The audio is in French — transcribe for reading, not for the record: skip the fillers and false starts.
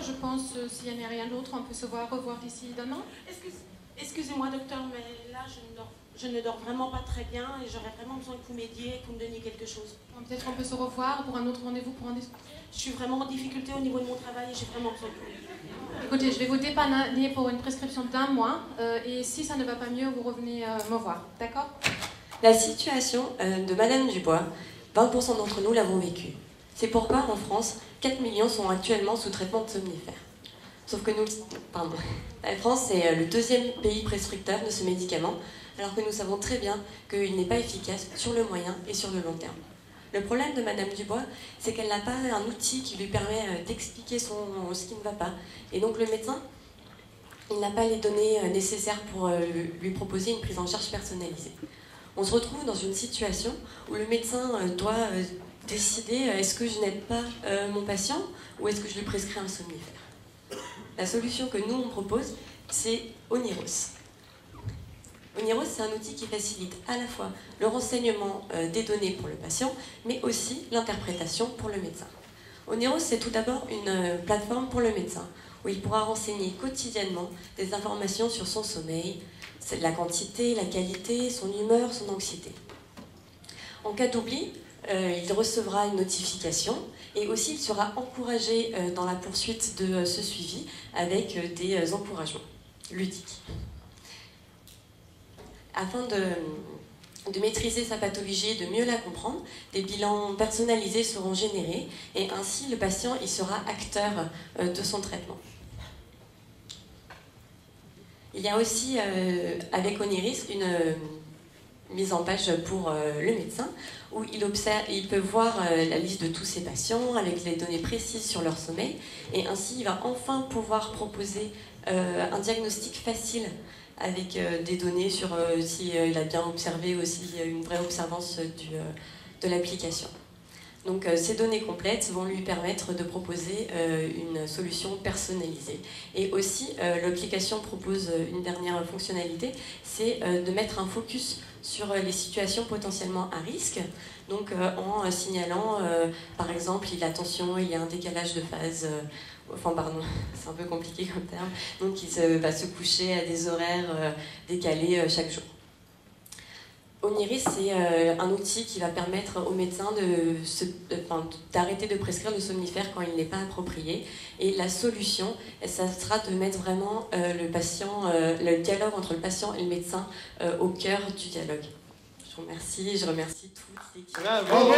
je pense, s'il n'y a rien d'autre, on peut se revoir d'ici demain. Excusez-moi, docteur, mais là, je ne dors vraiment pas très bien et j'aurais vraiment besoin que vous m'aidiez, que vous me donniez quelque chose. Peut-être qu'on peut se revoir pour un autre rendez-vous, pour un discours. Je suis vraiment en difficulté au niveau de mon travail et j'ai vraiment besoin de vous. Écoutez, je vais vous dépanner pour une prescription d'1 mois et si ça ne va pas mieux, vous revenez me voir, d'accord? La situation de Madame Dubois, 20% d'entre nous l'avons vécue. C'est pourquoi en France, 4 millions sont actuellement sous traitement de somnifères. Sauf que la France est le 2e pays prescripteur de ce médicament, alors que nous savons très bien qu'il n'est pas efficace sur le moyen et sur le long terme. Le problème de Madame Dubois, c'est qu'elle n'a pas un outil qui lui permet d'expliquer ce qui ne va pas. Et donc le médecin, il n'a pas les données nécessaires pour lui proposer une prise en charge personnalisée. On se retrouve dans une situation où le médecin doit décider est-ce que je n'aide pas mon patient ou est-ce que je lui prescris un somnifère. La solution que nous on propose, c'est Oniros. Oniros, c'est un outil qui facilite à la fois le renseignement des données pour le patient, mais aussi l'interprétation pour le médecin. Oniros, c'est tout d'abord une plateforme pour le médecin, où il pourra renseigner quotidiennement des informations sur son sommeil, la quantité, la qualité, son humeur, son anxiété. En cas d'oubli, il recevra une notification et aussi il sera encouragé dans la poursuite de ce suivi avec des encouragements ludiques. Afin de maîtriser sa pathologie et de mieux la comprendre, des bilans personnalisés seront générés et ainsi le patient il sera acteur de son traitement. Il y a aussi avec Oniris une mise en page pour le médecin où il peut voir la liste de tous ses patients avec les données précises sur leur sommeil et ainsi il va enfin pouvoir proposer un diagnostic facile avec des données sur s'il a bien observé aussi une vraie observance de l'application. Donc ces données complètes vont lui permettre de proposer une solution personnalisée. Et aussi, l'application propose une dernière fonctionnalité, c'est de mettre un focus sur les situations potentiellement à risque, donc en signalant, par exemple, attention, il y a un décalage de phase, c'est un peu compliqué comme terme, donc il va se coucher à des horaires décalés chaque jour. Oniris, c'est un outil qui va permettre aux médecins d'arrêter de prescrire le somnifère quand il n'est pas approprié. Et la solution, ça sera de mettre vraiment le dialogue entre le patient et le médecin au cœur du dialogue. Je vous remercie et je remercie toute l'équipe. Bravo!